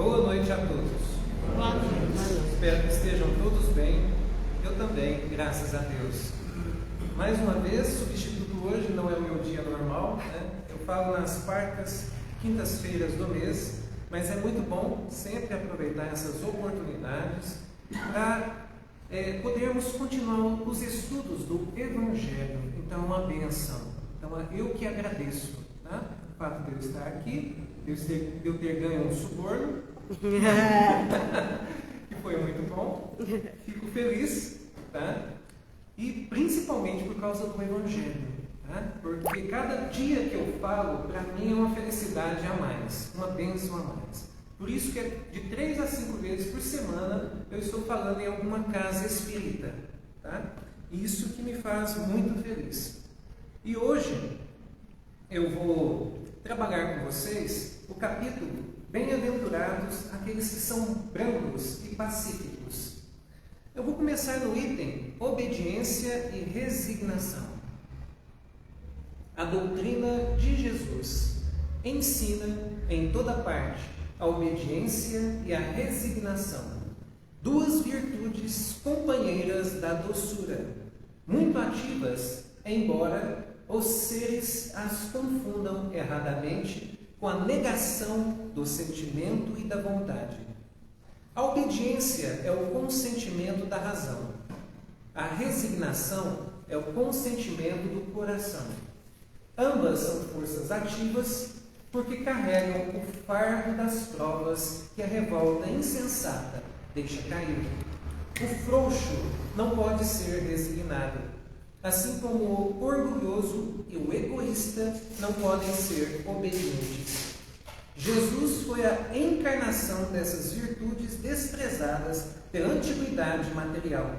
Boa noite a todos. Boa noite. Espero que estejam todos bem. Eu também, graças a Deus. Mais uma vez, substituto hoje, não é o meu dia normal, né? Eu falo nas quartas, quintas-feiras do mês, mas é muito bom sempre aproveitar essas oportunidades para podermos continuar os estudos do Evangelho. Então, uma benção. Então, eu que agradeço, né? O fato de eu estar aqui, de eu ter ganho um suborno, que foi muito bom. Fico feliz, tá? E principalmente por causa do Evangelho, tá? Porque cada dia que eu falo, para mim é uma felicidade a mais, uma bênção a mais. Por isso que de 3 a 5 vezes por semana eu estou falando em alguma casa espírita, tá? Isso que me faz muito feliz. E hoje eu vou trabalhar com vocês o capítulo Bem-aventurados aqueles que são brandos e pacíficos. Eu vou começar no item Obediência e Resignação. A doutrina de Jesus ensina em toda parte a obediência e a resignação, duas virtudes companheiras da doçura, muito ativas, embora os seres as confundam erradamente com a negação do sentimento e da vontade. A obediência é o consentimento da razão. A resignação é o consentimento do coração. Ambas são forças ativas porque carregam o fardo das provas que a revolta insensata deixa cair. O frouxo não pode ser resignado, assim como o orgulhoso e o egoísta não podem ser obedientes. Jesus foi a encarnação dessas virtudes desprezadas pela antiguidade material.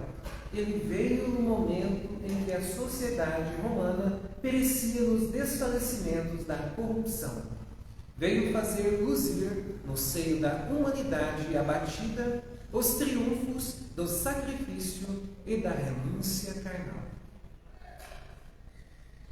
Ele veio no momento em que a sociedade romana perecia nos desfalecimentos da corrupção. Veio fazer luzir no seio da humanidade abatida os triunfos do sacrifício e da renúncia carnal.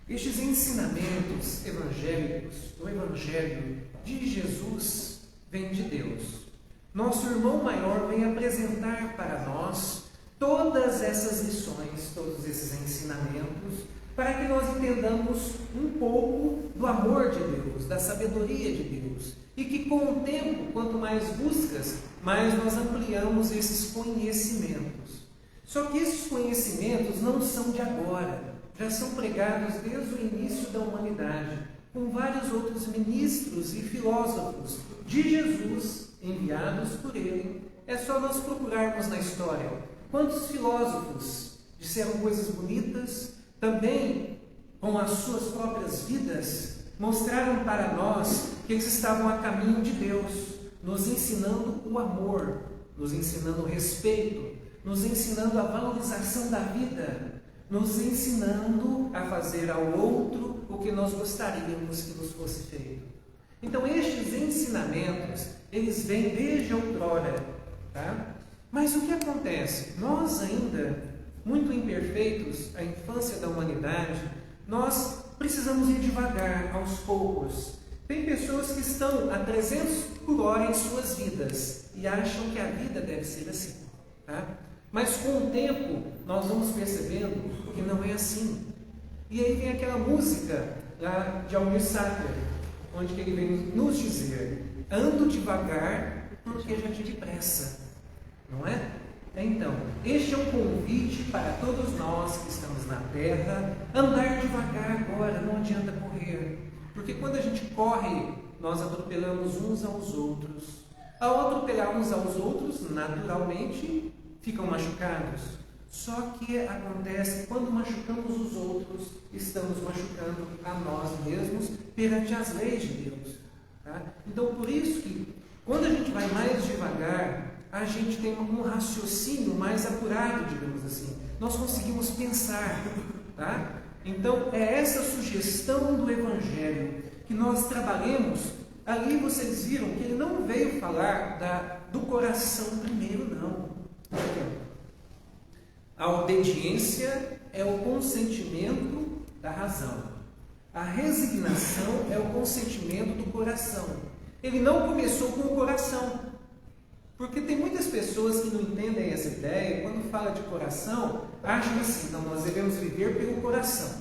Estes ensinamentos evangélicos, do Evangelho de Jesus, vêm de Deus. Nosso irmão maior vem apresentar para nós todas essas lições, todos esses ensinamentos, para que nós entendamos um pouco do amor de Deus, da sabedoria de Deus, e que com o tempo, quanto mais buscas, mais nós ampliamos esses conhecimentos. Só que esses conhecimentos não são de agora, já são pregados desde o início da humanidade, com vários outros ministros e filósofos de Jesus, enviados por ele. É só nós procurarmos na história quantos filósofos disseram coisas bonitas, também com as suas próprias vidas, mostraram para nós que eles estavam a caminho de Deus, nos ensinando o amor, nos ensinando o respeito, nos ensinando a valorização da vida, nos ensinando a fazer ao outro o que nós gostaríamos que nos fosse feito. Então, estes ensinamentos, eles vêm desde outrora, tá? Mas o que acontece? Nós ainda, muito imperfeitos, a infância da humanidade, nós precisamos ir devagar, aos poucos. Tem pessoas que estão a 300 por hora em suas vidas e acham que a vida deve ser assim, tá? Mas com o tempo, nós vamos percebendo que não é assim. E aí vem aquela música lá de Almir Sater, onde que ele vem nos dizer: ando devagar porque já tive pressa. Não é? Então, este é um convite para todos nós que estamos na Terra, andar devagar agora, não adianta correr. Porque quando a gente corre, nós atropelamos uns aos outros. Ao atropelar uns aos outros, naturalmente, ficam machucados. Só que acontece quando machucamos os outros, estamos machucando a nós mesmos perante as leis de Deus. Tá? Então, por isso que quando a gente vai mais devagar, a gente tem um raciocínio mais apurado, digamos assim. Nós conseguimos pensar, tá? Então, é essa sugestão do Evangelho que nós trabalhemos. Ali vocês viram que ele não veio falar do coração primeiro, não. A obediência é o consentimento da razão. A resignação é o consentimento do coração. Ele não começou com o coração. Porque tem muitas pessoas que não entendem essa ideia, quando fala de coração, acham assim, não, nós devemos viver pelo coração.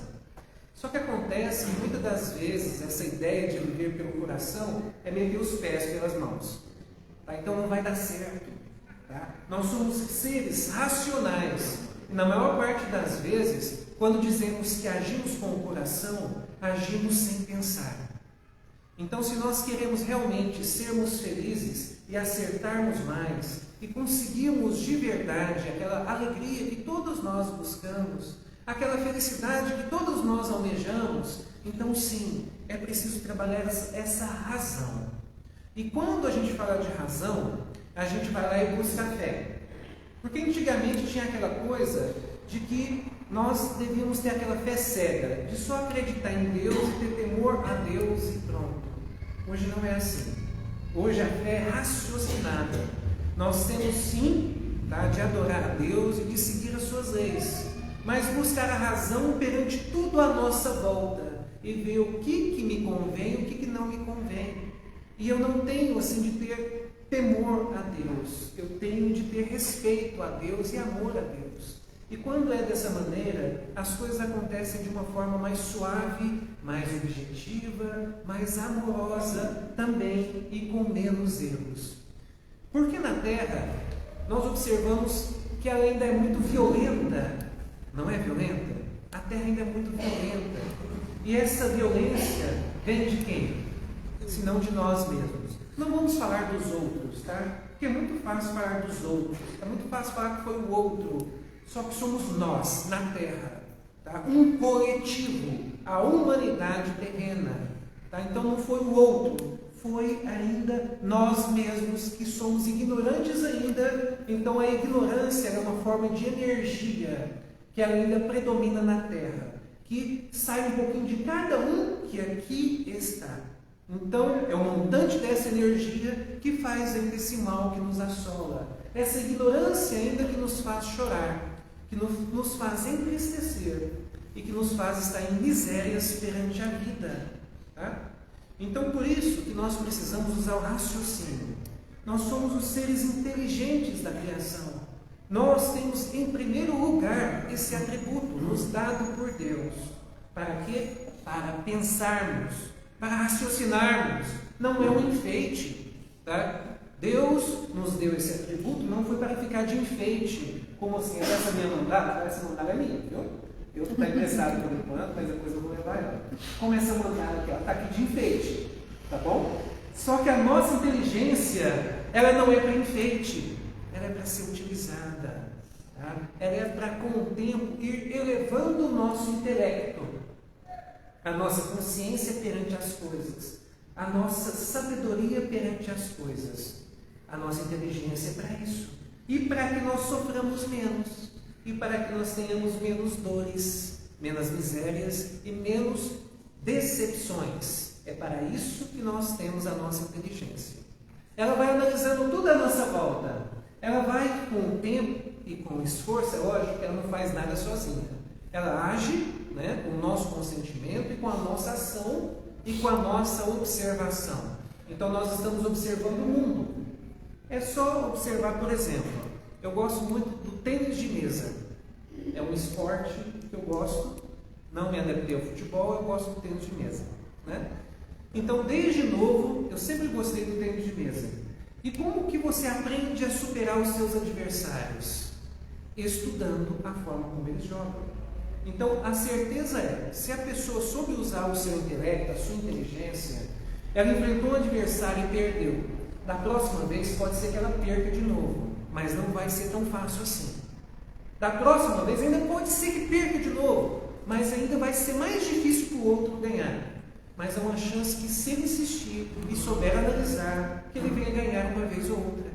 Só que acontece que muitas das vezes essa ideia de viver pelo coração é meter os pés pelas mãos. Tá? Então não vai dar certo. Tá? Nós somos seres racionais. E na maior parte das vezes, quando dizemos que agimos com o coração, agimos sem pensar. Então, se nós queremos realmente sermos felizes e acertarmos mais, e conseguirmos de verdade aquela alegria que todos nós buscamos, aquela felicidade que todos nós almejamos, então sim, é preciso trabalhar essa razão. E quando a gente fala de razão, a gente vai lá e busca a fé. Porque antigamente tinha aquela coisa de que nós devíamos ter aquela fé cega, de só acreditar em Deus e ter temor a Deus e pronto. Hoje não é assim. Hoje a fé é raciocinada. Nós temos sim, tá, de adorar a Deus e de seguir as suas leis, mas buscar a razão perante tudo à nossa volta e ver o que me convém e o que não me convém. E eu não tenho assim de ter temor a Deus, eu tenho de ter respeito a Deus e amor a Deus. E quando é dessa maneira, as coisas acontecem de uma forma mais suave, mais objetiva, mais amorosa também e com menos erros. Porque na Terra, nós observamos que ela ainda é muito violenta. Não é violenta? A Terra ainda é muito violenta. E essa violência vem de quem? Senão de nós mesmos. Não vamos falar dos outros, tá? Porque é muito fácil falar dos outros. É muito fácil falar que foi o outro. Só que somos nós, na Terra. Tá? Um coletivo. A humanidade terrena. Tá? Então não foi o outro. Foi ainda nós mesmos que somos ignorantes ainda. Então a ignorância é uma forma de energia que ainda predomina na Terra, que sai um pouquinho de cada um que aqui está. Então é o montante dessa energia que faz ainda esse mal que nos assola. Essa ignorância ainda que nos faz chorar, que nos faz entristecer e que nos faz estar em misérias perante a vida. Tá? Então, por isso que nós precisamos usar o raciocínio. Nós somos os seres inteligentes da criação. Nós temos, em primeiro lugar, esse atributo nos dado por Deus. Para quê? Para pensarmos, para raciocinarmos. Não é um enfeite. Tá? Deus nos deu esse atributo, não foi para ficar de enfeite. Como assim? Essa minha mandala? Essa mandala é minha, viu? Eu estou emprestado por enquanto, mas depois eu vou levar ela. Como essa mandala aqui, ela está aqui de enfeite, tá bom? Só que a nossa inteligência, ela não é para enfeite, ela é para ser utilizada. Tá? Ela é para, com o tempo, ir elevando o nosso intelecto, a nossa consciência perante as coisas, a nossa sabedoria perante as coisas. A nossa inteligência é para isso. E para que nós soframos menos. E para que nós tenhamos menos dores, menos misérias e menos decepções. É para isso que nós temos a nossa inteligência. Ela vai analisando tudo à nossa volta. Ela vai, com o tempo e com o esforço, é lógico que ela não faz nada sozinha. Ela age, né, com o nosso consentimento e com a nossa ação e com a nossa observação. Então nós estamos observando o mundo. É só observar, por exemplo, eu gosto muito do tênis de mesa. É um esporte que eu gosto. Não me adaptei ao futebol, eu gosto do tênis de mesa. Né? Então, desde novo, eu sempre gostei do tênis de mesa. E como que você aprende a superar os seus adversários? Estudando a forma como eles jogam. Então, a certeza é, se a pessoa soube usar o seu intelecto, a sua inteligência, ela enfrentou um adversário e perdeu. Da próxima vez, pode ser que ela perca de novo. Mas não vai ser tão fácil assim. Da próxima vez ainda pode ser que perca de novo, mas ainda vai ser mais difícil para o outro ganhar. Mas há uma chance que, se ele insistir e souber analisar, que ele venha ganhar uma vez ou outra.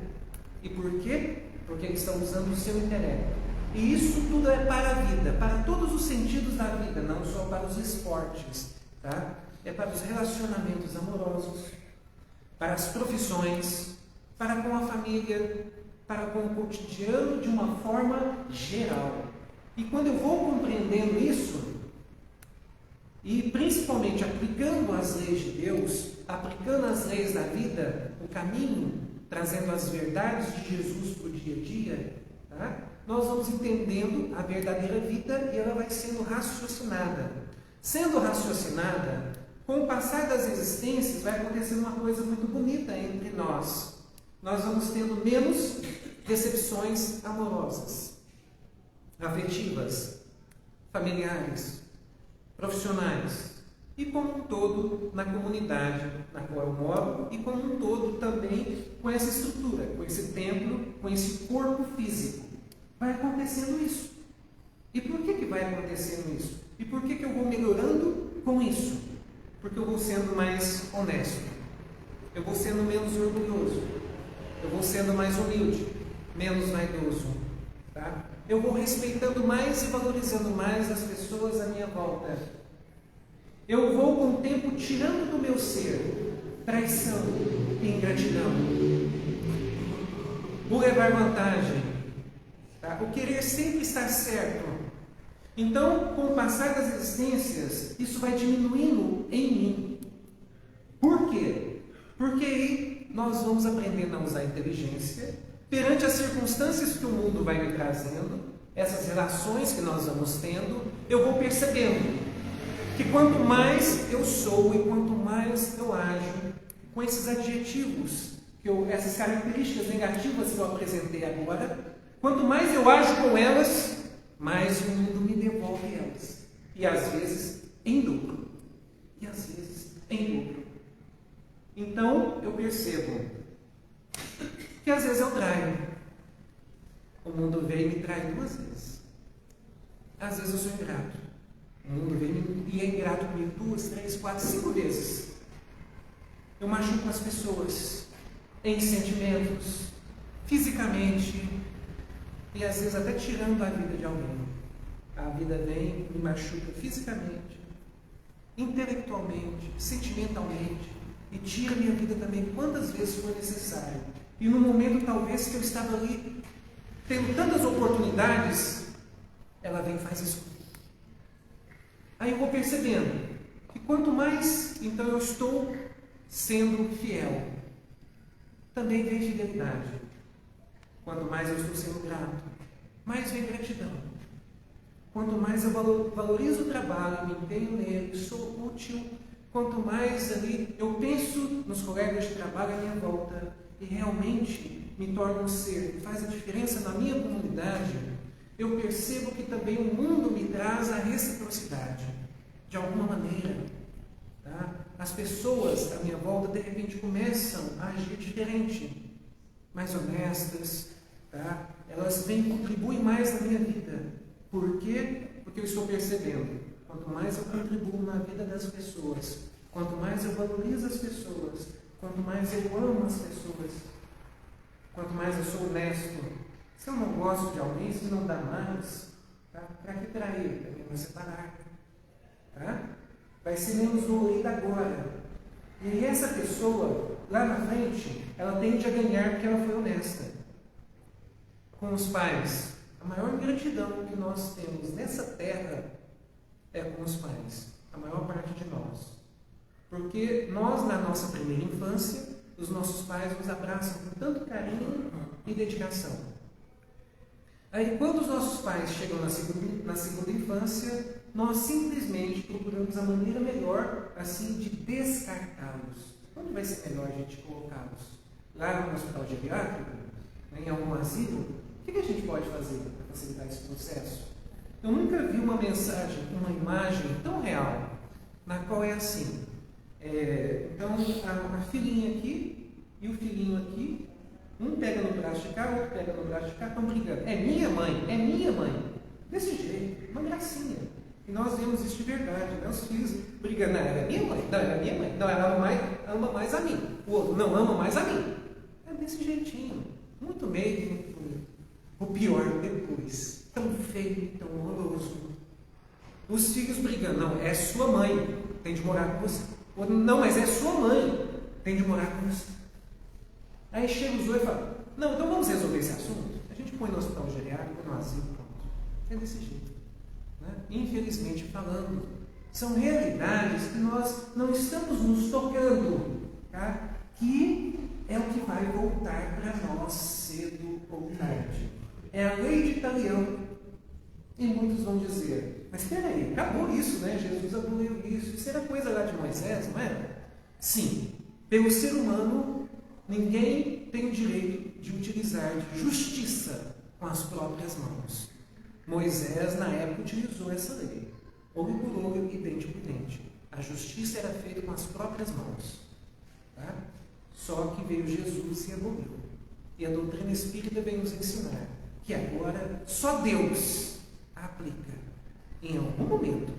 E por quê? Porque ele está usando o seu intelecto. E isso tudo é para a vida, para todos os sentidos da vida, não só para os esportes. Tá? É para os relacionamentos amorosos, para as profissões, para com a família, para com o cotidiano de uma forma geral. E quando eu vou compreendendo isso, e principalmente aplicando as leis de Deus, aplicando as leis da vida, o caminho trazendo as verdades de Jesus para o dia a dia, tá? Nós vamos entendendo a verdadeira vida e ela vai sendo raciocinada. Sendo raciocinada, com o passar das existências, vai acontecendo uma coisa muito bonita entre nós. Nós vamos tendo menos decepções amorosas, afetivas, familiares, profissionais e como um todo na comunidade na qual eu moro e como um todo também com essa estrutura, com esse templo, com esse corpo físico. Vai acontecendo isso. E por que vai acontecendo isso? E por que eu vou melhorando com isso? Porque eu vou sendo mais honesto, eu vou sendo menos orgulhoso, eu vou sendo mais humilde, menos vaidoso, tá? Eu vou respeitando mais e valorizando mais as pessoas à minha volta. Eu vou com o tempo tirando do meu ser traição e ingratidão, o levar vantagem, tá? O querer sempre estar certo. Então, com o passar das existências, isso vai diminuindo em mim. Por quê? Porque aí nós vamos aprendendo a usar a inteligência perante as circunstâncias que o mundo vai me trazendo, essas relações que nós vamos tendo, eu vou percebendo que quanto mais eu sou e quanto mais eu ajo com esses adjetivos, essas características negativas que eu apresentei agora, quanto mais eu ajo com elas, mais o mundo me devolve elas. E às vezes em lucro. E às vezes em lucro. Então eu percebo que às vezes eu traio. O mundo vem e me trai 2 vezes. Às vezes eu sou ingrato. O mundo vem e é ingrato comigo 2, 3, 4, 5 vezes. Eu machuco as pessoas em sentimentos, fisicamente, e às vezes até tirando a vida de alguém. A vida vem, me machuca fisicamente, intelectualmente, sentimentalmente, e tira minha vida também quantas vezes for necessário. E no momento talvez que eu estava ali, tendo tantas oportunidades, ela vem e faz isso comigo. Aí eu vou percebendo que quanto mais então eu estou sendo fiel, também vem fidelidade. Quanto mais eu estou sendo grato, mais vem gratidão. Quanto mais eu valorizo o trabalho, me empenho nele, sou útil, quanto mais ali eu penso nos colegas de trabalho à minha volta e realmente me torno um ser que faz a diferença na minha comunidade, eu percebo que também o mundo me traz a reciprocidade, de alguma maneira. Tá? As pessoas à minha volta, de repente, começam a agir diferente, mais honestas, tá? Elas vêm e contribuem mais na minha vida. Por quê? Porque eu estou percebendo, quanto mais eu contribuo na vida das pessoas, quanto mais eu valorizo as pessoas, quanto mais eu amo as pessoas, quanto mais eu sou honesto. Se eu não gosto de alguém, se não dá mais, tá? Para que trair? Para que me separar? Tá? Vai ser menos dolorido agora. E essa pessoa, lá na frente, ela tende a ganhar porque ela foi honesta. Com os pais, a maior gratidão que nós temos nessa terra é com os pais. A maior parte de nós. Porque nós, na nossa primeira infância, os nossos pais nos abraçam com tanto carinho e dedicação. Aí, quando os nossos pais chegam na segunda infância, nós simplesmente procuramos a maneira melhor, assim, de descartá-los. Onde vai ser melhor a gente colocá-los? Lá no hospital geriátrico? Em algum asilo? O que a gente pode fazer para facilitar esse processo? Eu nunca vi uma mensagem, uma imagem tão real, na qual é assim. Então, a filhinha aqui e o filhinho aqui, um pega no braço de cá, o outro pega no braço de cá, estão brigando. É minha mãe, é minha mãe. Desse jeito, uma gracinha. E nós vemos isso de verdade, né? Os filhos brigando, não, ela é minha mãe, não, ela é minha mãe, não, ela ama mais a mim, o outro não ama mais a mim. É desse jeitinho, muito meio, muito bonito. O pior depois, tão feio, tão horroroso. Os filhos brigando, não, é sua mãe, tem de morar com você. O outro, não, mas é sua mãe, tem de morar com você. Aí chega os dois e fala, não, então vamos resolver esse assunto? A gente põe no hospital geriátrico, no asilo, pronto. É desse jeito. Né? Infelizmente falando, são realidades que nós não estamos nos tocando, tá? Que é o que vai voltar para nós cedo ou tarde. É a lei de Italião. E muitos vão dizer, mas espera aí, acabou isso, né? Jesus aboliu isso. Isso era coisa lá de Moisés, não era? Sim. Pelo ser humano, ninguém tem o direito de utilizar justiça com as próprias mãos. Moisés, na época, utilizou essa lei. Olho por olho e dente por dente. A justiça era feita com as próprias mãos. Tá? Só que veio Jesus e aboliu. E a doutrina espírita vem nos ensinar que agora só Deus aplica. Em algum momento,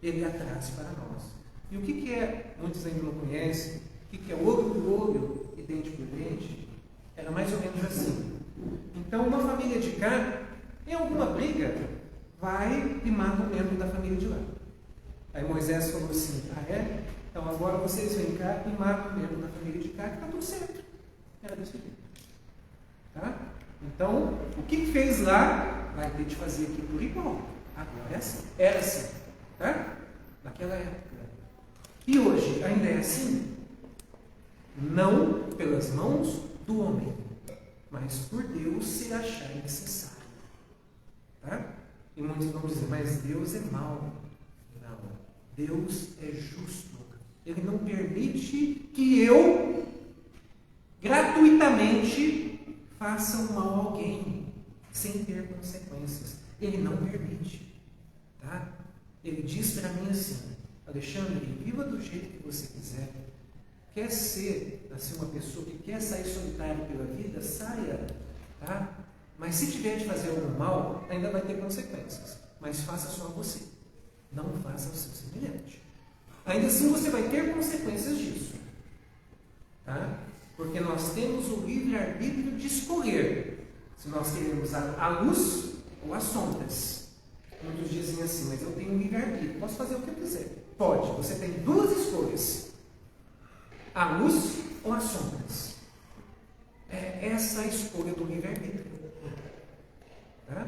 Ele a traz para nós. E o que é, muitos ainda não conhecem, o que é olho por olho e dente por dente? Era mais ou menos assim. Então, uma família de cá, em alguma briga, vai e mata um membro da família de lá. Aí Moisés falou assim, é? Então agora vocês vêm cá e matam um membro da família de cá, que está tudo certo. Era desse jeito. Tá? Então, o que fez lá, vai ter de fazer aqui por igual. Agora é assim. Era assim. Tá? Naquela época. E hoje ainda é assim? Não pelas mãos do homem, mas por Deus se achar necessário. Tá? E muitos vão dizer, mas Deus é mau. Não. Deus é justo. Ele não permite que eu, gratuitamente, faça um mal a alguém, sem ter consequências. Ele não permite. Tá? Ele diz para mim assim, Alexandre, viva do jeito que você quiser. Quer ser assim, uma pessoa que quer sair solitário pela vida, saia. Tá? Mas se tiver de fazer algum mal, ainda vai ter consequências. Mas faça só a você. Não faça ao seu semelhante. Ainda assim você vai ter consequências disso. Tá? Porque nós temos o livre-arbítrio de escolher se nós queremos a luz ou as sombras. Muitos dizem assim, mas eu tenho um livre-arbítrio, posso fazer o que eu quiser. Pode, você tem duas escolhas. A luz ou as sombras. É essa a escolha do livre-arbítrio. Tá?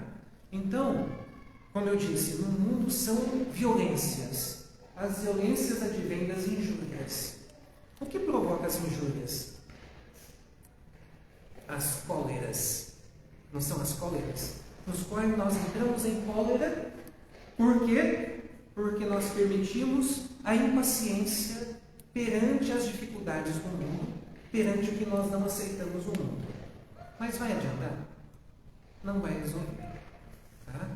Então, como eu disse, no mundo são violências. As violências advêm das injúrias. O que provoca as injúrias? As cóleras. Não são as cóleras? Nos quais nós entramos em cólera. Por quê? Porque nós permitimos a impaciência perante as dificuldades do mundo, perante o que nós não aceitamos no mundo. Mas vai adiantar? Não vai resolver. Tá?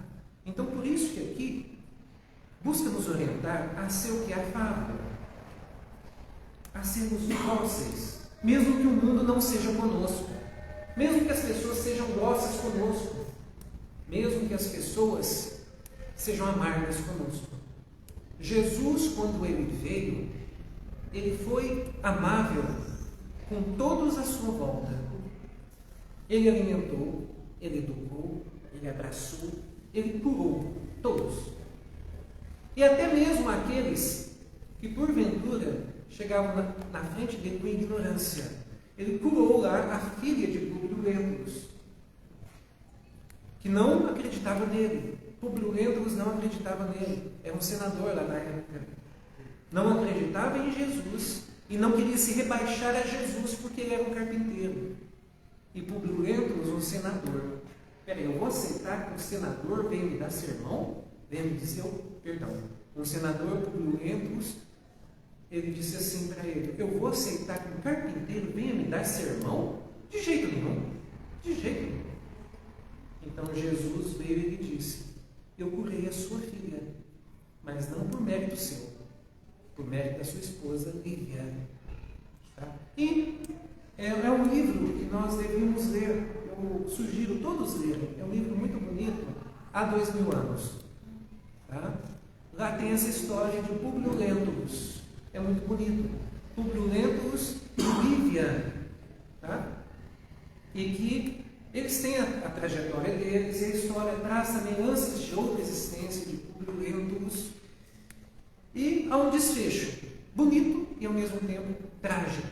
Então, por isso que aqui busca nos orientar a ser o que é afável, a sermos dóceis, mesmo que o mundo não seja conosco, mesmo que as pessoas sejam grossas conosco, mesmo que as pessoas sejam amargas conosco. Jesus, quando ele veio, ele foi amável com todos à sua volta. Ele alimentou, ele educou, ele abraçou, ele curou todos. E até mesmo aqueles que porventura chegavam na frente dele com ignorância. Ele curou lá a filha de Públio Lentulus, que não acreditava nele. Públio Lentulus não acreditava nele. Era um senador lá na época. Não acreditava em Jesus e não queria se rebaixar a Jesus porque ele era um carpinteiro. E Públio Lentulus, um senador. Peraí, eu vou aceitar que um senador venha me dar sermão? Venha me dizer, perdão, um senador, Públio Lentulus, ele disse assim para ele, eu vou aceitar que um carpinteiro venha me dar sermão? De jeito nenhum. De jeito nenhum. Então Jesus veio e lhe disse, eu curei a sua filha, mas não por mérito seu, por mérito da sua esposa Lívia. Tá? E é um livro que nós devíamos ler, eu sugiro todos lerem, é um livro muito bonito, há 2000 anos. Tá? Lá tem essa história de Públio Lentulus, é muito bonito. Públio Lentulus e Lívia, tá? E que eles têm a trajetória deles, e a história traz também lances de outra existência de Públio Lentulus. E há um desfecho bonito e ao mesmo tempo trágico,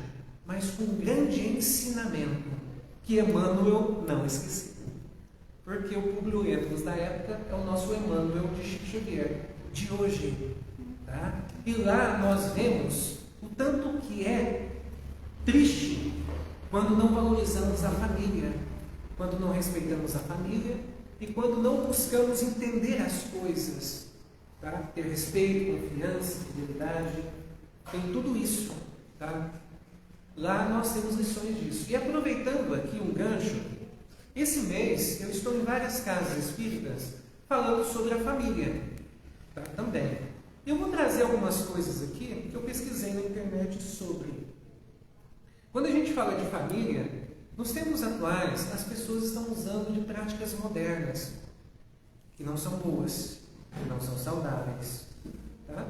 mas com um grande ensinamento que Emmanuel não esqueceu. Porque o Públio Lentulus da época é o nosso Emmanuel de Chico Xavier, de hoje. Tá? E lá nós vemos o tanto que é triste quando não valorizamos a família, quando não respeitamos a família e quando não buscamos entender as coisas, tá? Ter respeito, confiança, fidelidade, tem tudo isso, tá? Lá nós temos lições disso. E aproveitando aqui um gancho, esse mês eu estou em várias casas espíritas falando sobre a família, tá? Também. Eu vou trazer algumas coisas aqui que eu pesquisei na internet sobre. Quando a gente fala de família, nos tempos atuais, as pessoas estão usando de práticas modernas, que não são boas, que não são saudáveis, tá?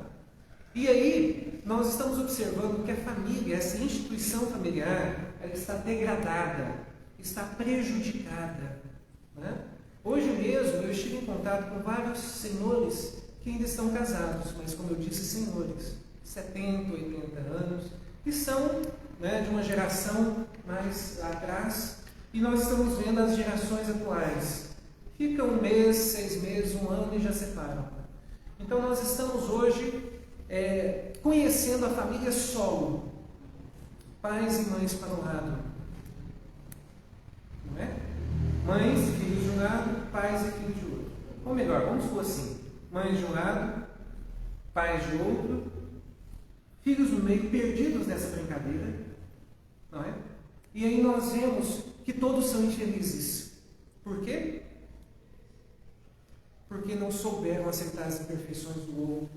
E aí, nós estamos observando que a família, essa instituição familiar, ela está degradada, está prejudicada, né? Hoje mesmo, eu estive em contato com vários senhores que ainda estão casados, mas como eu disse, senhores, 70, 80 anos, que são, né, de uma geração mais atrás, e nós estamos vendo as gerações atuais. Fica um mês, 6 meses, um ano e já separam. Então nós estamos hoje conhecendo a família solo, pais e mães para um lado, não é? Mães e filhos de um lado, pais e filhos de outro. Ou melhor, vamos supor assim, mães de um lado, pais de outro, filhos no meio, perdidos nessa brincadeira, não é? E aí nós vemos que todos são infelizes. Por quê? Porque não souberam aceitar as imperfeições do outro,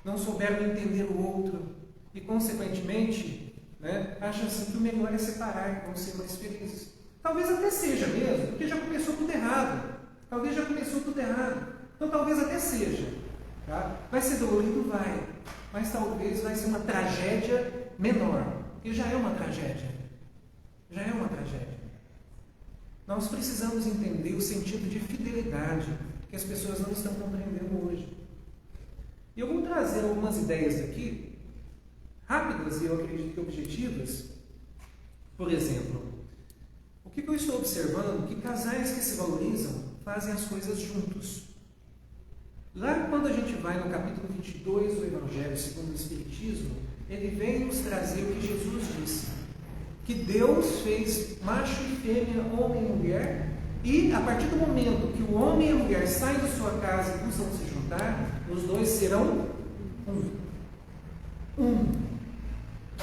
não souberam entender o outro e, consequentemente, né, acham assim que o melhor é separar, vão ser mais felizes. Talvez até seja mesmo, porque já começou tudo errado. Talvez já começou tudo errado. Então talvez até seja. Tá? Vai ser dolorido? Vai. Mas talvez vai ser uma tragédia menor. E já é uma tragédia. Já é uma tragédia. Nós precisamos entender o sentido de fidelidade que as pessoas não estão compreendendo hoje. E eu vou trazer algumas ideias aqui, rápidas e eu acredito que objetivas. Por exemplo, o que eu estou observando? Que casais que se valorizam fazem as coisas juntos. Lá quando a gente vai no capítulo 22 do Evangelho segundo o Espiritismo, ele vem nos trazer o que Jesus disse, que Deus fez macho e fêmea, homem e mulher, e a partir do momento que o homem e a mulher saem da sua casa e buscam se juntar, os dois serão um.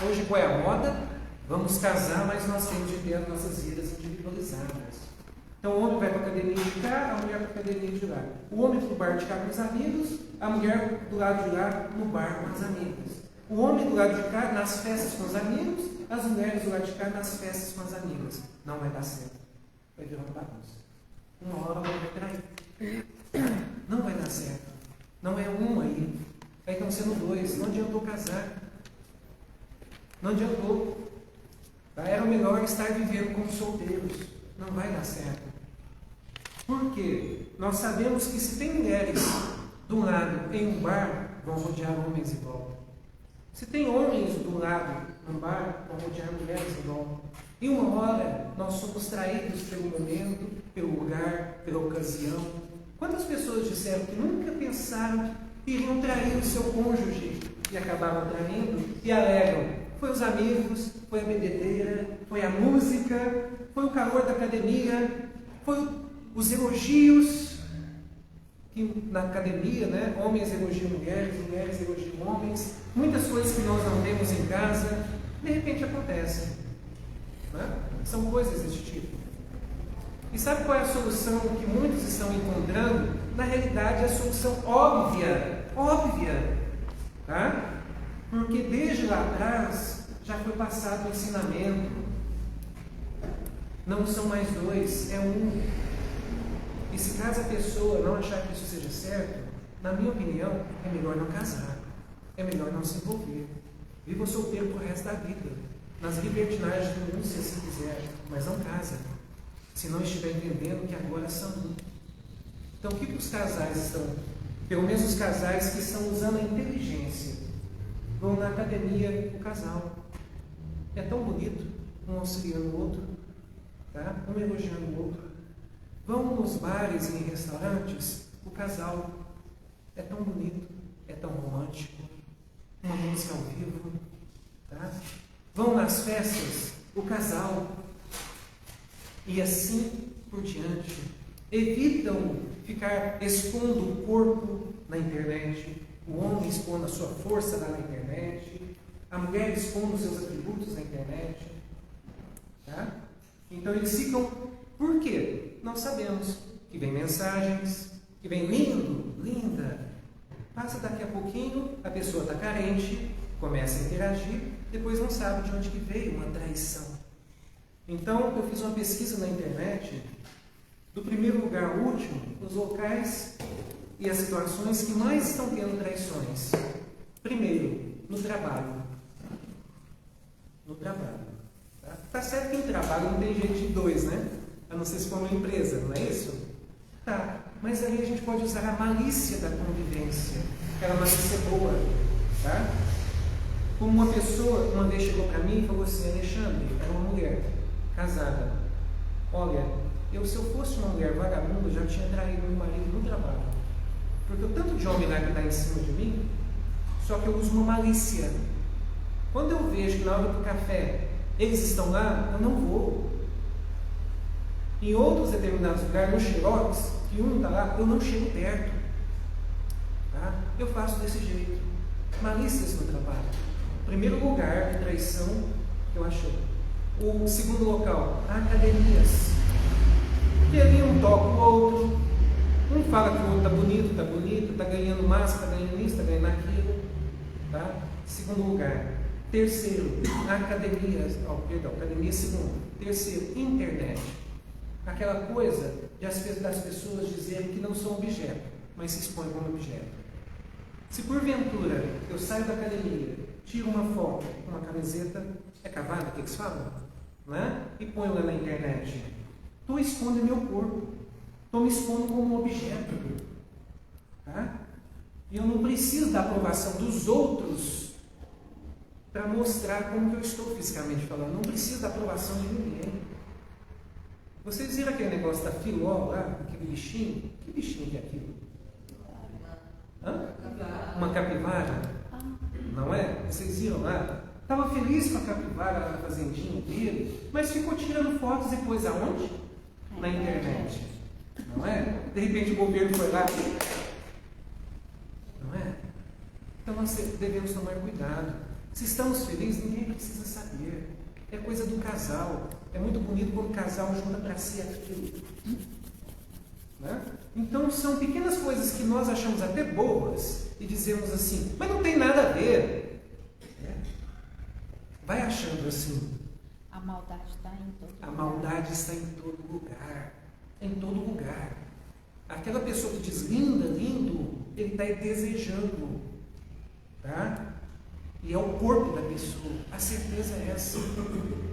Hoje qual é a moda? Vamos casar, mas nós temos de ter as nossas vidas individualizadas. Então o homem vai para a academia de cá, a mulher para a academia de lá. O homem para o bar de cá com os amigos, a mulher do lado de lá no bar com as amigas. O homem do lado de cá nas festas com os amigos, as mulheres do lado de cá nas festas com as amigas. Não vai dar certo. Vai virar uma bagunça. Uma hora vai trair. Não vai dar certo. Não é um aí. Aí estão sendo dois. Não adiantou casar. Não adiantou. Era melhor estar vivendo como solteiros. Não vai dar certo. Por quê? Nós sabemos que se tem mulheres de um lado em um bar, vão rodear homens em volta. Se tem homens do lado num bar, vão rodear mulheres em volta. E uma hora nós somos traídos pelo momento, pelo lugar, pela ocasião. Quantas pessoas disseram que nunca pensaram que iriam trair o seu cônjuge e acabaram traindo e alegam? Foi os amigos, foi a bebedeira, foi a música, foi o calor da academia, foi os elogios que na academia, né, homens elogiam mulheres, mulheres elogiam homens, muitas coisas que nós não temos em casa, de repente acontecem. Né? São coisas desse tipo. E sabe qual é a solução que muitos estão encontrando? Na realidade, é a solução óbvia. Óbvia. Tá? Porque desde lá atrás já foi passado o ensinamento. Não são mais dois, é um. E se caso a pessoa não achar que isso seja certo, na minha opinião, é melhor não casar. É melhor não se envolver. Viva solteiro pro resto da vida. Nas libertinagens do mundo, se assim quiser, mas não casa. Se não estiver entendendo que agora são um. Então, o que os casais estão, pelo menos os casais que estão usando a inteligência, vão na academia, o casal. É tão bonito, um auxiliando o outro, tá? Um elogiando o outro. Vão nos bares e em restaurantes, o casal. É tão bonito, é tão romântico, uma música ao vivo, tá? Vão nas festas, o casal, e assim por diante. Evitam ficar expondo o corpo na internet, o homem expondo a sua força lá na internet, a mulher expondo os seus atributos na internet. Tá? Então eles ficam, por quê? Não sabemos. Que vem mensagens, que vem lindo, linda. Passa daqui a pouquinho, a pessoa está carente, começa a interagir, depois não sabe de onde que veio uma traição. Então eu fiz uma pesquisa na internet, do primeiro lugar ao último, os locais e as situações que mais estão tendo traições. Primeiro, no trabalho. No trabalho. Tá certo que em trabalho não tem jeito de dois, né? A não ser se for uma empresa, não é isso? Tá, mas aí a gente pode usar a malícia da convivência. Aquela malícia boa, tá? Como uma pessoa uma vez chegou para mim e falou assim: Alexandre, era uma mulher casada. Olha, se eu fosse uma mulher vagabunda, eu já tinha traído meu marido no trabalho. Porque o tanto de homem lá que está em cima de mim, só que eu uso uma malícia. Quando eu vejo que na hora do café eles estão lá, eu não vou. Em outros determinados lugares, no Xerox, que um está lá, eu não chego perto. Tá? Eu faço desse jeito. Malícias no trabalho. Primeiro lugar de traição que eu achei. O segundo local, academias. Que ali um toca o outro. Um fala que o outro está bonito, está ganhando massa, está ganhando isso, está ganhando aquilo. Tá? Segundo lugar. Terceiro, academias. Academia segundo. Terceiro, internet. Aquela coisa das pessoas dizerem que não são objeto, mas se expõem como objeto. Se porventura eu saio da academia, tiro uma foto com uma camiseta, é cavalo, que eles falam? Né? E ponho lá na internet. Estou expondo meu corpo. Estou me expondo como um objeto. Tá? E eu não preciso da aprovação dos outros para mostrar como que eu estou fisicamente falando. Não preciso da aprovação de ninguém. Vocês viram aquele negócio da filó lá, aquele bichinho? Que bichinho que é aquilo? Hã? Uma capivara? Não é? Vocês viram lá? Estava feliz com a capivara lá na fazendinha dele, mas ficou tirando fotos depois aonde? Na internet. Não é? De repente o governo foi lá. Não é? Então nós devemos tomar cuidado. Se estamos felizes, ninguém precisa saber. É coisa do casal. É muito bonito quando o casal junta para si aquilo. Né? Então são pequenas coisas que nós achamos até bobas e dizemos assim, mas não tem nada a ver. Vai achando assim. A maldade está em todo lugar. A maldade está em todo lugar. Em todo lugar. Aquela pessoa que diz linda, lindo, ele está desejando. Tá? E é o corpo da pessoa. A certeza é essa.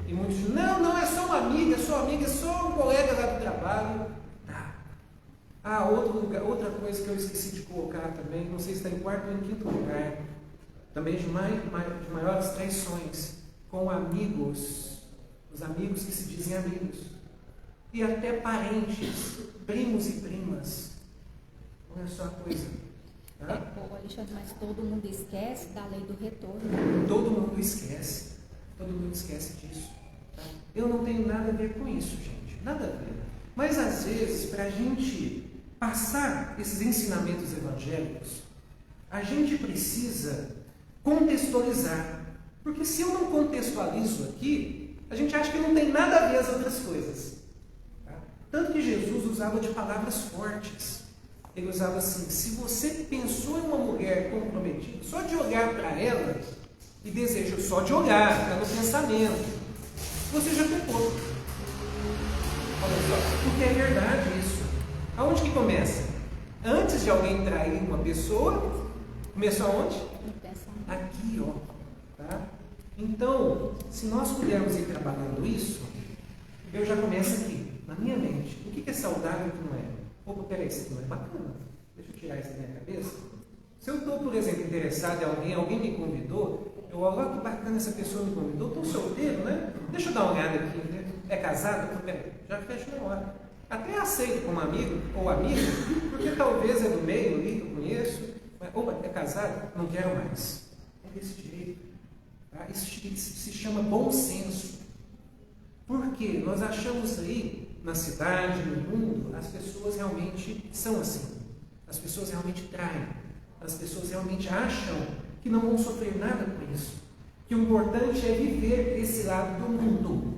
E muitos dizem, não, é só uma amiga, é só um colega lá do trabalho. Tá. Outra coisa que eu esqueci de colocar também, não sei se está em quarto ou em quinto lugar, também de maiores traições, com amigos, os amigos que se dizem amigos, e até parentes, primos e primas. Olha só a coisa. Tá? Alexandre, mas todo mundo esquece da lei do retorno. Todo mundo esquece disso. Tá? Eu não tenho nada a ver com isso, gente, nada a ver. Mas às vezes, para a gente passar esses ensinamentos evangélicos, a gente precisa contextualizar. Porque se eu não contextualizo aqui, a gente acha que não tem nada a ver as outras coisas. Tá? Tanto que Jesus usava de palavras fortes. Ele usava assim, se você pensou em uma mulher comprometida, só de olhar para ela, e desejou só de olhar, está no pensamento, você já pecou. Olha só, porque é verdade isso. Aonde que começa? Antes de alguém trair uma pessoa, começou aonde? Aqui, ó. Tá? Então, se nós pudermos ir trabalhando isso, eu já começo aqui, na minha mente. O que é saudável e o que não é? Opa, peraí, isso aqui não é bacana. Deixa eu tirar isso da minha cabeça. Se eu estou, por exemplo, interessado em alguém me convidou, eu olho, que bacana essa pessoa me convidou, estou solteiro, né? Deixa eu dar uma olhada aqui, né? É casado? Peraí, já fecho na hora. Até aceito como amigo ou amiga, porque talvez é do meio ali que eu conheço, mas, opa, é casado? Não quero mais. É desse jeito. Tá? Isso se chama bom senso. Porque nós achamos aí, na cidade, no mundo, as pessoas realmente são assim. As pessoas realmente traem. As pessoas realmente acham que não vão sofrer nada com isso. Que o importante é viver esse lado do mundo.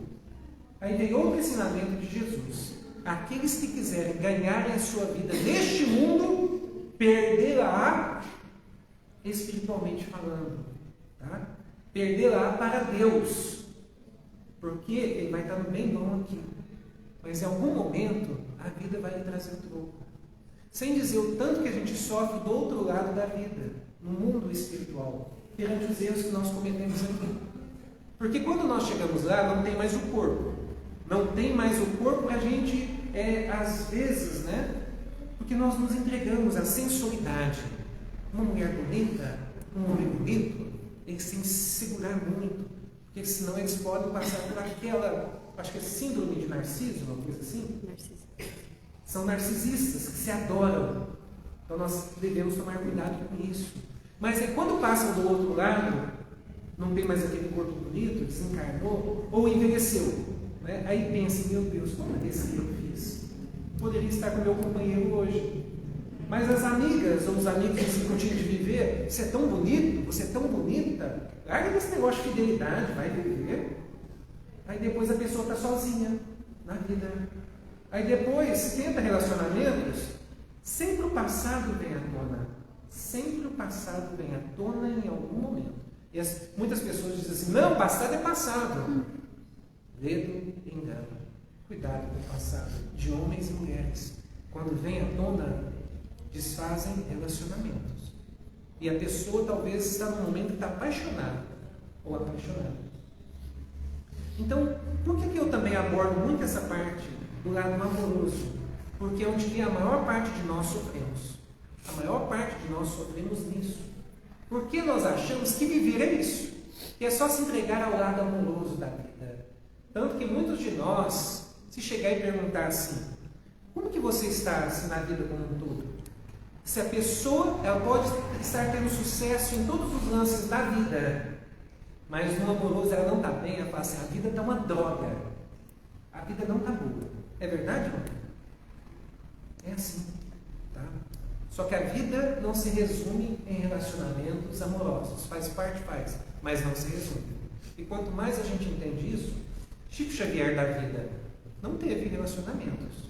Aí vem outro ensinamento de Jesus. Aqueles que quiserem ganhar a sua vida neste mundo, perdê-la espiritualmente falando. Tá? Perdê-la para Deus. Porque ele vai estar no bem bom aqui. Mas em algum momento, a vida vai lhe trazer o troco. Sem dizer o tanto que a gente sofre do outro lado da vida, no mundo espiritual, perante os erros que nós cometemos aqui. Porque quando nós chegamos lá, não tem mais o corpo. Não tem mais o corpo que a gente, às vezes, porque nós nos entregamos à sensualidade. Uma mulher bonita, um homem bonito, eles têm que se segurar muito. Porque senão eles podem passar por aquela, acho que é síndrome de Narciso, uma coisa assim. São narcisistas que se adoram. Então nós devemos tomar cuidado com isso. Mas quando passam do outro lado, não tem mais aquele corpo bonito, desencarnou, ou envelheceu. Aí pensa, meu Deus, como é desse que eu fiz? Poderia estar com meu companheiro hoje. Mas as amigas ou os amigos desse continho de viver, você é tão bonito, você é tão bonita, larga desse negócio de fidelidade, vai viver. Aí depois a pessoa está sozinha na vida. Aí depois, se tenta relacionamentos, sempre o passado vem à tona. Sempre o passado vem à tona em algum momento. E muitas pessoas dizem assim, não, passado é passado. Ledo engano. Cuidado com o passado, de homens e mulheres. Quando vem à tona, desfazem relacionamentos. E a pessoa talvez está num momento que está apaixonada ou apaixonada. Então, por que eu também abordo muito essa parte do lado amoroso? Porque é onde a maior parte de nós sofremos. A maior parte de nós sofremos nisso. Porque nós achamos que viver é isso. Que é só se entregar ao lado amoroso da vida. Tanto que muitos de nós, se chegar e perguntar assim, como que você está assim, na vida como um todo? Se a pessoa ela pode estar tendo sucesso em todos os lances da vida, mas no amoroso ela não está bem, ela fala assim, a vida está uma droga. A vida não está boa. É verdade, não? É assim. Tá? Só que a vida não se resume em relacionamentos amorosos. Faz parte, mas não se resume. E quanto mais a gente entende isso, Chico Xavier da vida não teve relacionamentos.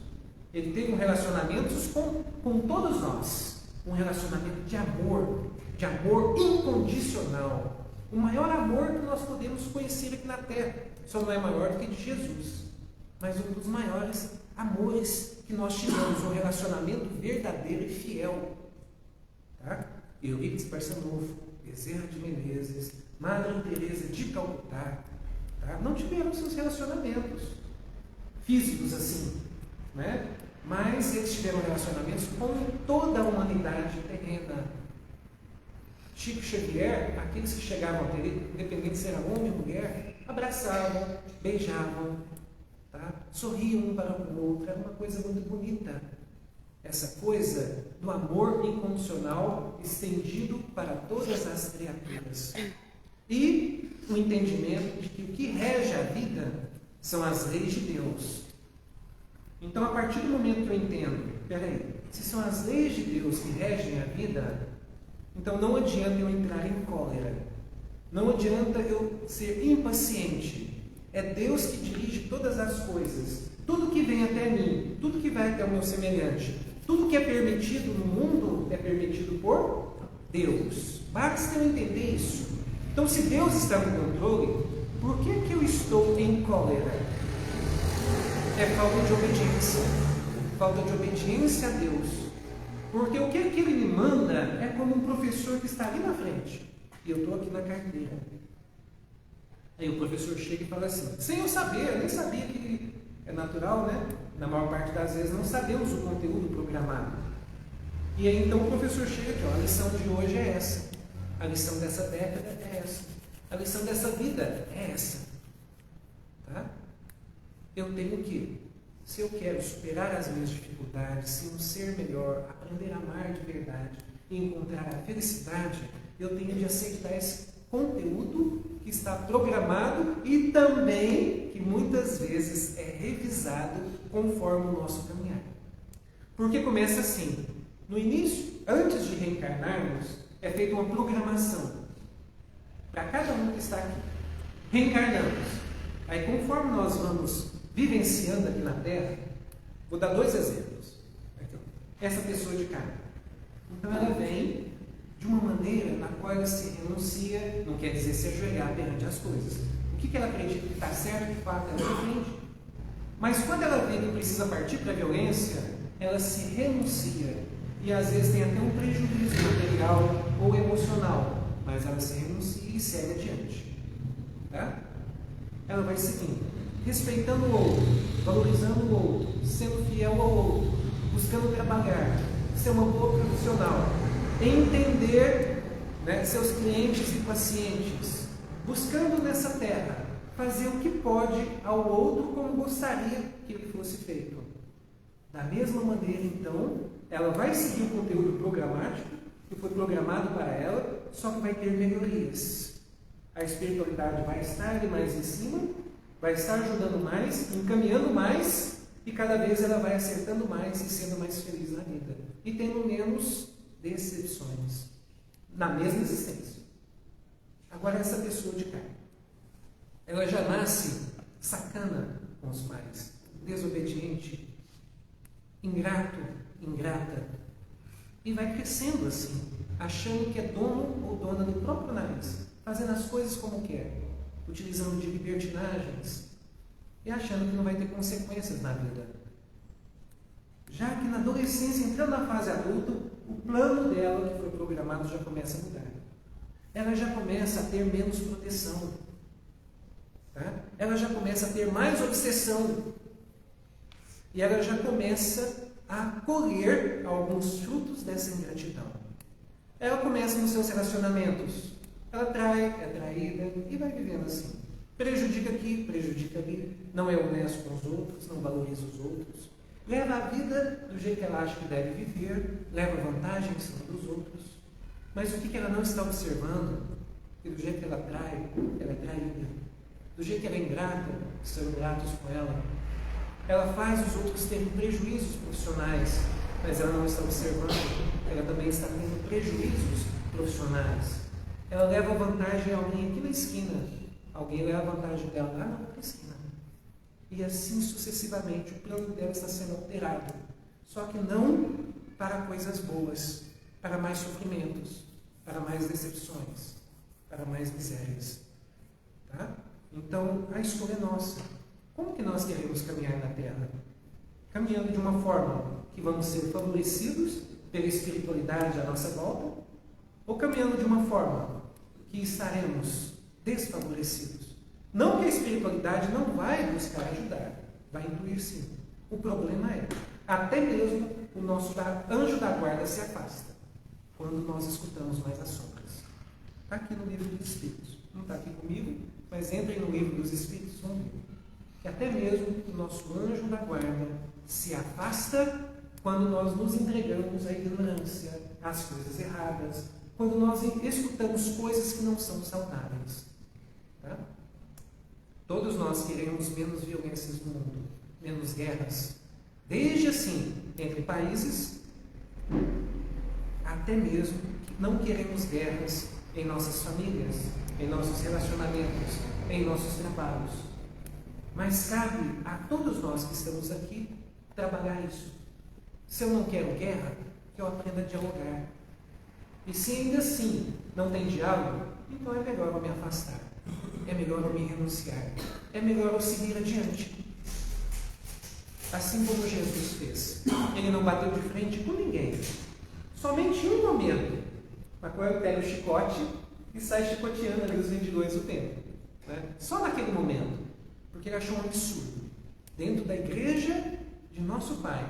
Ele teve relacionamentos com todos nós. Um relacionamento de amor incondicional. O maior amor que nós podemos conhecer aqui na Terra. Só não é maior do que de Jesus. Mas um dos maiores amores que nós tivemos. Um relacionamento verdadeiro e fiel. Tá? Eurípides Barçanufo, Bezerra de Menezes, Madre Teresa de Calcutá. Tá? Não tiveram seus relacionamentos físicos assim. Mas eles tiveram relacionamentos com toda a humanidade terrena. Chico Xavier, aqueles que chegavam a ter, independente se era homem ou mulher, abraçavam, beijavam, tá? Sorriam um para o outro, era uma coisa muito bonita. Essa coisa do amor incondicional estendido para todas as criaturas. E o entendimento de que o que rege a vida são as leis de Deus. Então, a partir do momento que eu entendo, se são as leis de Deus que regem a vida, então não adianta eu entrar em cólera, não adianta eu ser impaciente. É Deus que dirige todas as coisas, tudo que vem até mim, tudo que vai até o meu semelhante, tudo que é permitido no mundo é permitido por Deus. Basta eu entender isso. Então, se Deus está no controle, por que eu estou em cólera? É falta de obediência. Falta de obediência a Deus. Porque o que ele me manda é como um professor que está ali na frente. E eu estou aqui na carteira. Aí o professor chega e fala assim, sem eu saber, eu nem sabia que é natural, na maior parte das vezes não sabemos o conteúdo programado. E aí então o professor chega aqui, a lição de hoje é essa. A lição dessa década é essa. A lição dessa vida é essa. Tá? Eu tenho que, se eu quero superar as minhas dificuldades, ser um ser melhor, aprender a amar de verdade e encontrar a felicidade, eu tenho de aceitar esse conteúdo que que está programado e também que muitas vezes é revisado conforme o nosso caminhar. Porque começa assim, no início, antes de reencarnarmos, é feita uma programação para cada um que está aqui. Reencarnamos. Aí conforme nós vamos vivenciando aqui na Terra, vou dar 2 exemplos. Essa pessoa de cá. Então ela vem de uma maneira na qual ela se renuncia, não quer dizer se ajoelhar perante as coisas. O que ela acredita que está certo, de fato, ela defende. Mas quando ela vê que precisa partir para a violência, ela se renuncia. E às vezes tem até um prejuízo material ou emocional, mas ela se renuncia e segue adiante. Tá? Ela vai seguindo, respeitando o outro, valorizando o outro, sendo fiel ao outro, buscando trabalhar, ser uma boa profissional, entender, né, seus clientes e pacientes, buscando nessa terra fazer o que pode ao outro como gostaria que ele fosse feito. Da mesma maneira, então, ela vai seguir o conteúdo programático que foi programado para ela, só que vai ter melhorias. A espiritualidade vai estar ali mais em cima, vai estar ajudando mais, encaminhando mais, e cada vez ela vai acertando mais e sendo mais feliz na vida. E tendo menos decepções na mesma existência. Agora essa pessoa de cá, ela já nasce sacana com os pais, desobediente, ingrato, ingrata, e vai crescendo assim, achando que é dono ou dona do próprio nariz, fazendo as coisas como quer, utilizando de libertinagens e achando que não vai ter consequências na vida. Já que na adolescência, entrando na fase adulta, o plano dela, que foi programado, já começa a mudar. Ela já começa a ter menos proteção. Tá? Ela já começa a ter mais obsessão. E ela já começa a colher alguns frutos dessa ingratidão. Ela começa nos seus relacionamentos. Ela trai, é traída e vai vivendo assim. Prejudica aqui, prejudica ali, não é honesto com os outros, não valoriza os outros. Leva a vida do jeito que ela acha que deve viver, leva vantagem em cima dos outros. Mas o que ela não está observando? Que do jeito que ela trai, ela é traída. Do jeito que ela é ingrata, são ingratos com ela. Ela faz os outros terem prejuízos profissionais, mas ela não está observando, ela também está tendo prejuízos profissionais. Ela leva vantagem a alguém aqui na esquina, alguém leva vantagem dela lá na outra esquina. E assim sucessivamente, o plano dela está sendo alterado. Só que não para coisas boas, para mais sofrimentos, para mais decepções, para mais misérias. Tá? Então, a escolha é nossa. Como que nós queremos caminhar na Terra? Caminhando de uma forma que vamos ser favorecidos pela espiritualidade à nossa volta, ou caminhando de uma forma que estaremos desfavorecidos? Não que a espiritualidade não vai buscar ajudar, vai intuir sim. O problema é, até mesmo o nosso anjo da guarda se afasta, quando nós escutamos mais as sombras. Está aqui no livro dos Espíritos. Não está aqui comigo, mas entrem no livro dos Espíritos, vão ver. Que até mesmo o nosso anjo da guarda se afasta quando nós nos entregamos à ignorância, às coisas erradas, quando nós escutamos coisas que não são saudáveis. Tá? Todos nós queremos menos violências no mundo, menos guerras, desde assim, entre países, até mesmo que não queremos guerras em nossas famílias, em nossos relacionamentos, em nossos trabalhos. Mas cabe a todos nós que estamos aqui trabalhar isso. Se eu não quero guerra, que eu aprenda a dialogar. E se ainda assim não tem diálogo, então é melhor eu me afastar. É melhor eu me renunciar. É melhor eu seguir adiante. Assim como Jesus fez. Ele não bateu de frente com ninguém. Somente em um momento. Na qual ele pega o chicote e sai chicoteando ali os vendilhões do templo. Né? Só naquele momento. Porque ele achou um absurdo. Dentro da igreja de nosso Pai,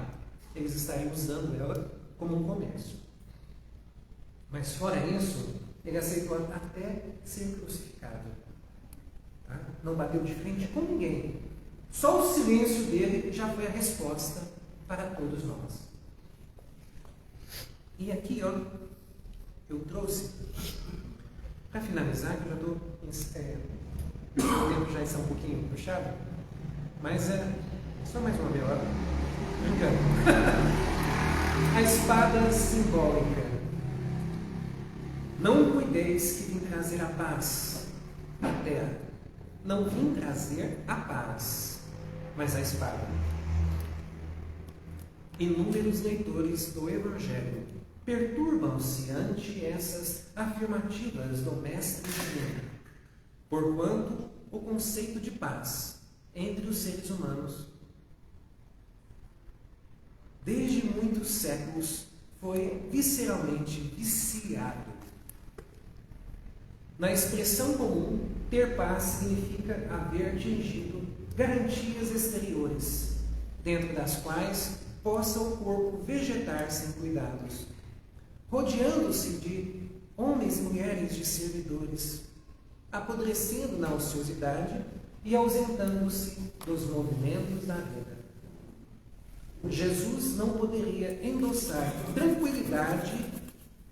eles estariam usando ela como um comércio. Mas fora isso, ele aceitou até ser crucificado. Tá? Não bateu de frente com ninguém. Só o silêncio dele já foi a resposta para todos nós. E aqui, ó, eu trouxe Para finalizar, que eu já estou. O tempo já está um pouquinho puxado, mas é só mais uma meia hora. Brincando. A espada simbólica. Não cuideis que vim trazer a paz à terra. Não vim trazer a paz, mas a espada. Inúmeros leitores do Evangelho perturbam-se ante essas afirmativas do Mestre Divino, porquanto o conceito de paz entre os seres humanos, desde muitos séculos, foi visceralmente viciado. Na expressão comum, ter paz significa haver atingido garantias exteriores, dentro das quais possa o corpo vegetar sem cuidados, rodeando-se de homens e mulheres de servidores, apodrecendo na ociosidade e ausentando-se dos movimentos da vida. Jesus não poderia endossar tranquilidade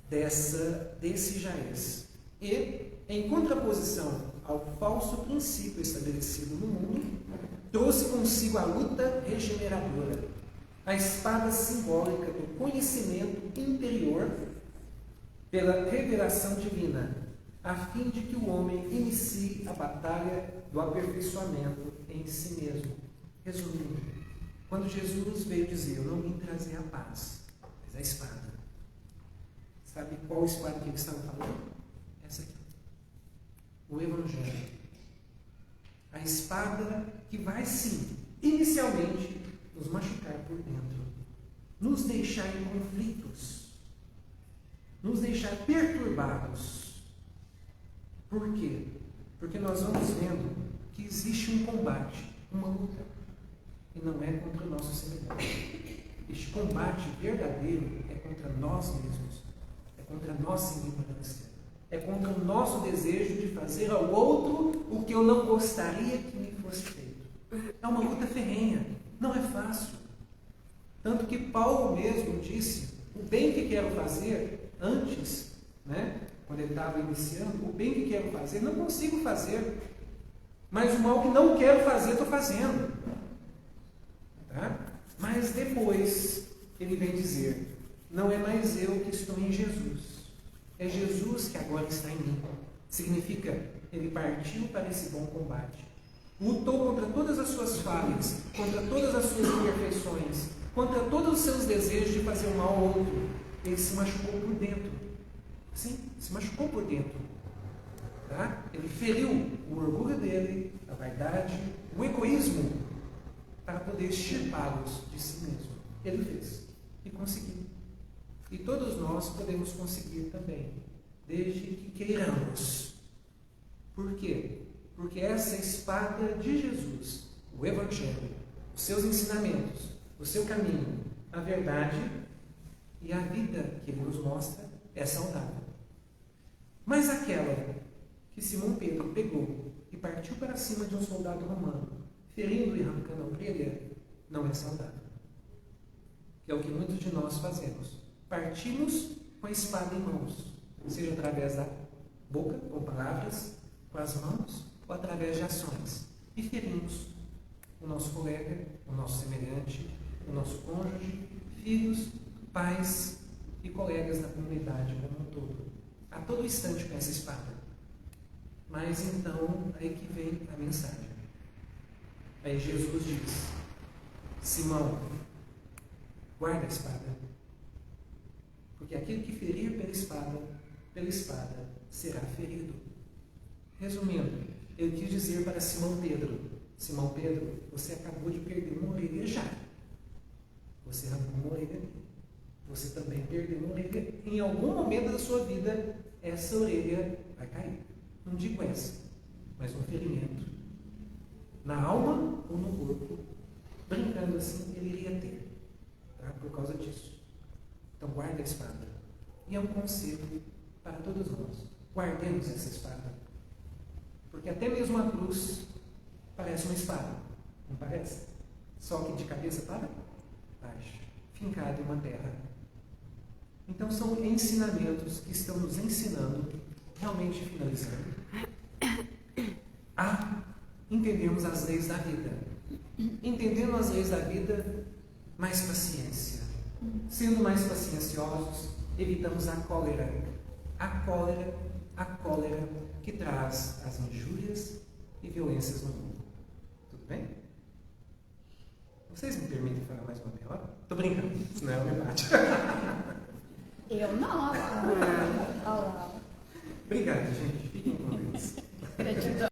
desse jaez. E, em contraposição ao falso princípio estabelecido no mundo, trouxe consigo a luta regeneradora, a espada simbólica do conhecimento interior pela revelação divina, a fim de que o homem inicie a batalha do aperfeiçoamento em si mesmo. Resumindo, quando Jesus veio dizer: eu não vim trazer a paz, mas a espada. Sabe qual espada que ele estava falando? Essa aqui. O Evangelho. A espada que vai, sim, inicialmente, nos machucar por dentro, nos deixar em conflitos, nos deixar perturbados. Por quê? Porque nós vamos vendo que existe um combate, uma luta, e não é contra o nosso semelhante. Este combate verdadeiro é contra nós mesmos, é contra a nossa ignorância, é contra o nosso desejo de fazer ao outro o que eu não gostaria que me fosse feito. É uma luta ferrenha, não é fácil. Tanto que Paulo mesmo disse: o bem que quero fazer antes, quando ele estava iniciando, o bem que quero fazer não consigo fazer, mas o mal que não quero fazer estou fazendo. Tá? Mas depois ele vem dizer: não é mais eu que estou em Jesus, é Jesus que agora está em mim. Significa, ele partiu para esse bom combate, lutou contra todas as suas falhas, contra todas as suas imperfeições, contra todos os seus desejos de fazer o mal ao outro. Ele se machucou por dentro. Sim, se machucou por dentro. Tá? Ele feriu o orgulho dele, a vaidade, o egoísmo, para poder extirpá-los de si mesmo. Ele fez e conseguiu. E todos nós podemos conseguir também, desde que queiramos. Por quê? Porque essa espada de Jesus, o Evangelho, os seus ensinamentos, o seu caminho, a verdade e a vida que ele nos mostra é saudável. Mas aquela que Simão Pedro pegou e partiu para cima de um soldado romano, ferindo e arrancando a orelha, não é saudável. Que é o que muitos de nós fazemos. Partimos com a espada em mãos, seja através da boca, com palavras, com as mãos, ou através de ações, e ferimos o nosso colega, o nosso semelhante, o nosso cônjuge, filhos, pais e colegas da comunidade como um todo, a todo instante com essa espada. Mas então, aí que vem a mensagem. Aí Jesus diz: Simão, guarda a espada, porque aquele que ferir pela espada será ferido. Resumindo, eu quis dizer para Simão Pedro: Simão Pedro, você acabou de perder uma orelha já. Você arrancou uma orelha. Você também perdeu uma orelha. Em algum momento da sua vida, essa orelha vai cair. Não digo essa, mas um ferimento na alma ou no corpo, brincando assim, ele iria ter, tá? Por causa disso. Então guarda a espada. E é um conselho para todos nós. Guardemos essa espada. Porque até mesmo a cruz parece uma espada. Não parece? Só que de cabeça para baixo, fincada em uma terra. Então são ensinamentos que estão nos ensinando realmente finalizando, a entendermos as leis da vida. Entendendo as leis da vida, mais paciência. Sendo mais pacienciosos, evitamos a cólera. A cólera que traz as injúrias e violências no mundo. Tudo bem? Vocês me permitem falar mais uma meia hora? Tô brincando, isso não é verdade. Eu não. Olha lá. Obrigado, gente. Fiquem com Deus. Gratidão.